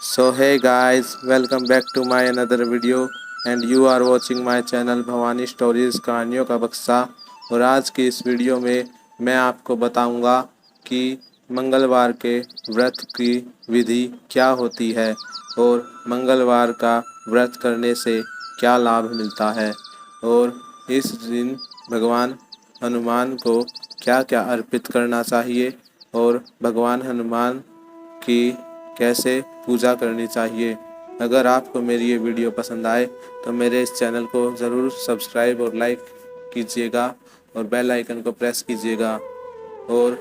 So hey guys, welcome back to my another video and you are watching my channel Bhavani stories कहानियों का बक्सा। और आज की इस वीडियो में मैं आपको बताऊंगा कि मंगलवार के व्रत की विधि क्या होती है और मंगलवार का व्रत करने से क्या लाभ मिलता है और इस दिन भगवान हनुमान को क्या क्या अर्पित करना चाहिए और भगवान हनुमान की कैसे पूजा करनी चाहिए। अगर आपको मेरी ये वीडियो पसंद आए तो मेरे इस चैनल को ज़रूर सब्सक्राइब और लाइक कीजिएगा और बेल आइकन को प्रेस कीजिएगा। और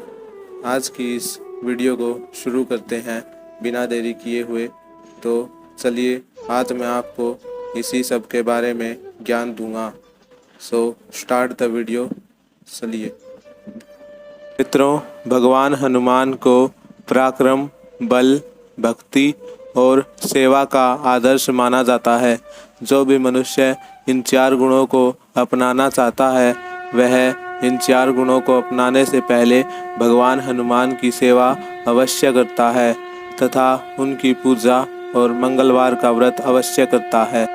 आज की इस वीडियो को शुरू करते हैं बिना देरी किए हुए। तो चलिए आज मैं आपको इसी सब के बारे में ज्ञान दूंगा। So start the video. चलिए मित्रों, भगवान हनुमान को पराक्रम, बल, भक्ति और सेवा का आदर्श माना जाता है। जो भी मनुष्य इन चार गुणों को अपनाना चाहता है वह इन चार गुणों को अपनाने से पहले भगवान हनुमान की सेवा अवश्य करता है तथा उनकी पूजा और मंगलवार का व्रत अवश्य करता है।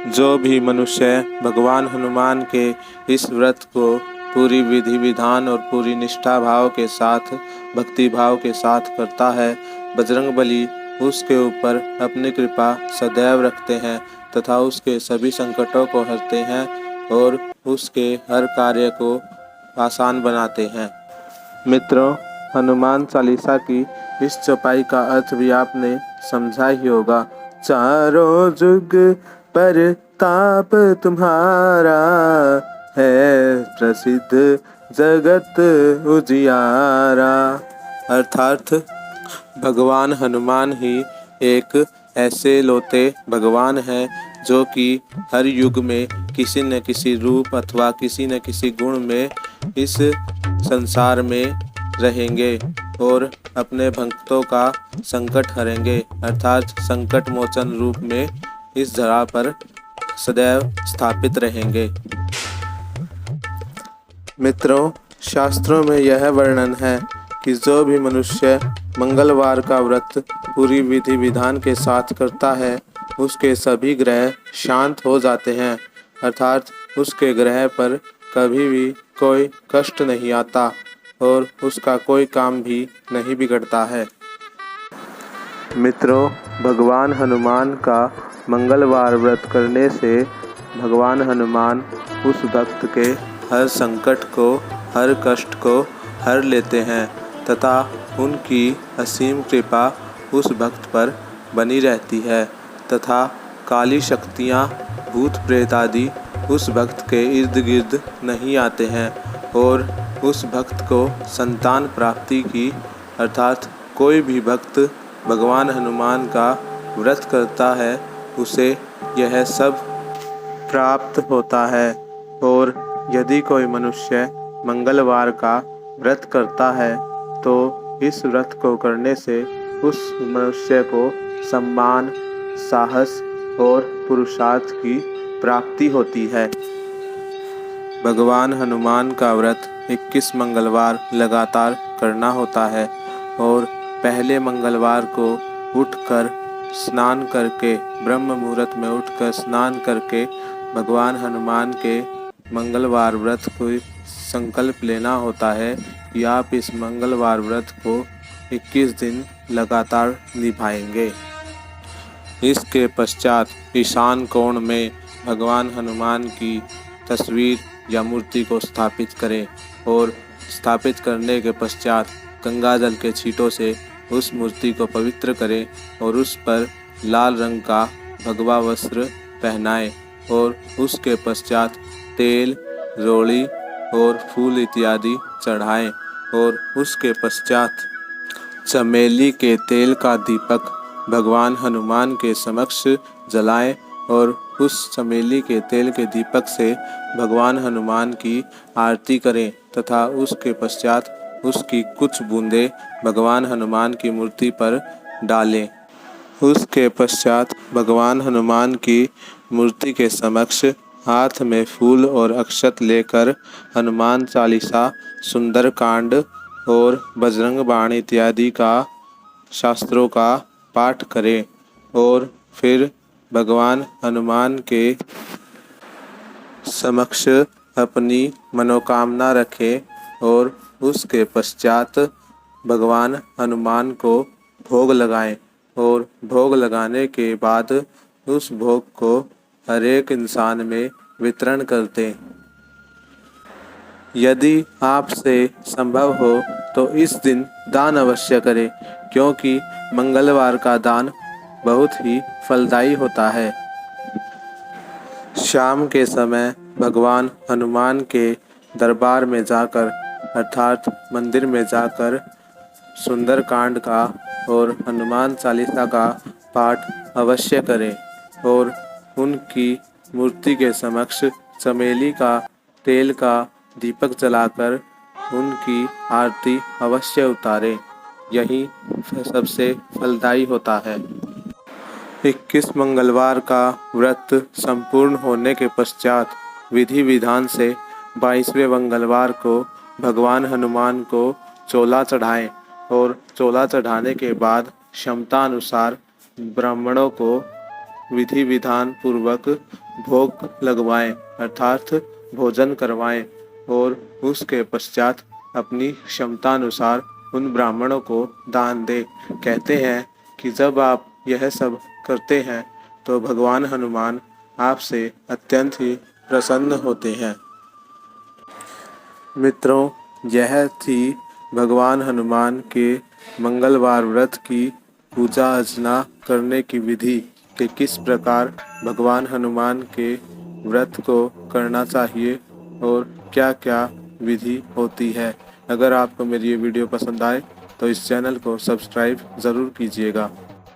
जो भी मनुष्य भगवान हनुमान के इस व्रत को पूरी विधि विधान और पूरी निष्ठा भाव के साथ, भक्ति भाव के साथ करता है, बजरंगबली उसके ऊपर अपनी कृपा सदैव रखते हैं तथा उसके सभी संकटों को हरते हैं और उसके हर कार्य को आसान बनाते हैं। मित्रों, हनुमान चालीसा की इस चौपाई का अर्थ भी आपने समझा ही होगा। चारों जुग पर ताप तुम्हारा है, प्रसिद्ध जगत उजियारा। अर्थात भगवान हनुमान ही एक ऐसे लोते भगवान हैं जो कि हर युग में किसी न किसी रूप अथवा किसी न किसी गुण में इस संसार में रहेंगे और अपने भक्तों का संकट हरेंगे, अर्थात संकट मोचन रूप में इस धरा पर सदैव स्थापित रहेंगे। मित्रों, शास्त्रों में यह वर्णन है कि जो भी मनुष्य मंगलवार का व्रत पूरी विधि विधान के साथ करता है उसके सभी ग्रह शांत हो जाते हैं, अर्थात उसके ग्रह पर कभी भी कोई कष्ट नहीं आता और उसका कोई काम भी नहीं बिगड़ता है। मित्रों, भगवान हनुमान का मंगलवार व्रत करने से भगवान हनुमान उस भक्त के हर संकट को, हर कष्ट को हर लेते हैं तथा उनकी असीम कृपा उस भक्त पर बनी रहती है तथा काली शक्तियाँ, भूत प्रेत आदि उस भक्त के इर्द गिर्द नहीं आते हैं और उस भक्त को संतान प्राप्ति की, अर्थात कोई भी भक्त भगवान हनुमान का व्रत करता है उसे यह सब प्राप्त होता है। और यदि कोई मनुष्य मंगलवार का व्रत करता है तो इस व्रत को करने से उस मनुष्य को सम्मान, साहस और पुरुषार्थ की प्राप्ति होती है। भगवान हनुमान का व्रत 21 मंगलवार लगातार करना होता है और पहले मंगलवार को उठकर स्नान करके, ब्रह्म मुहूर्त में उठकर स्नान करके भगवान हनुमान के मंगलवार व्रत को संकल्प लेना होता है कि आप इस मंगलवार व्रत को 21 दिन लगातार निभाएंगे। इसके पश्चात ईशान कोण में भगवान हनुमान की तस्वीर या मूर्ति को स्थापित करें और स्थापित करने के पश्चात गंगा जल के छींटों से उस मूर्ति को पवित्र करें और उस पर लाल रंग का भगवा वस्त्र पहनाएं और उसके पश्चात तेल, रोली और फूल इत्यादि चढ़ाएं और उसके पश्चात चमेली के तेल का दीपक भगवान हनुमान के समक्ष जलाएं और उस चमेली के तेल के दीपक से भगवान हनुमान की आरती करें तथा उसके पश्चात उसकी कुछ बूंदें भगवान हनुमान की मूर्ति पर डालें। उसके पश्चात भगवान हनुमान की मूर्ति के समक्ष हाथ में फूल और अक्षत लेकर हनुमान चालीसा, सुंदरकांड और बजरंग बाण इत्यादि का शास्त्रों का पाठ करें और फिर भगवान हनुमान के समक्ष अपनी मनोकामना रखें और उसके पश्चात भगवान हनुमान को भोग लगाएं और भोग लगाने के बाद उस भोग को हर एक इंसान में वितरण कर दें। यदि आपसे संभव हो तो इस दिन दान अवश्य करें, क्योंकि मंगलवार का दान बहुत ही फलदायी होता है। शाम के समय भगवान हनुमान के दरबार में जाकर अर्थात मंदिर में जाकर सुंदरकांड का और हनुमान चालीसा का पाठ अवश्य करें और उनकी मूर्ति के समक्ष चमेली का तेल का दीपक जलाकर उनकी आरती अवश्य उतारें। यही सबसे फलदायी होता है। 21 मंगलवार का व्रत संपूर्ण होने के पश्चात विधि विधान से 22वें मंगलवार को भगवान हनुमान को चोला चढ़ाएं और चोला चढ़ाने के बाद क्षमता अनुसार ब्राह्मणों को विधि विधान पूर्वक भोग लगवाएं अर्थात भोजन करवाएं और उसके पश्चात अपनी क्षमता अनुसार उन ब्राह्मणों को दान दें। कहते हैं कि जब आप यह सब करते हैं तो भगवान हनुमान आपसे अत्यंत ही प्रसन्न होते हैं। मित्रों, यह थी भगवान हनुमान के मंगलवार व्रत की पूजा अर्चना करने की विधि कि किस प्रकार भगवान हनुमान के व्रत को करना चाहिए और क्या क्या विधि होती है। अगर आपको मेरी ये वीडियो पसंद आए तो इस चैनल को सब्सक्राइब ज़रूर कीजिएगा।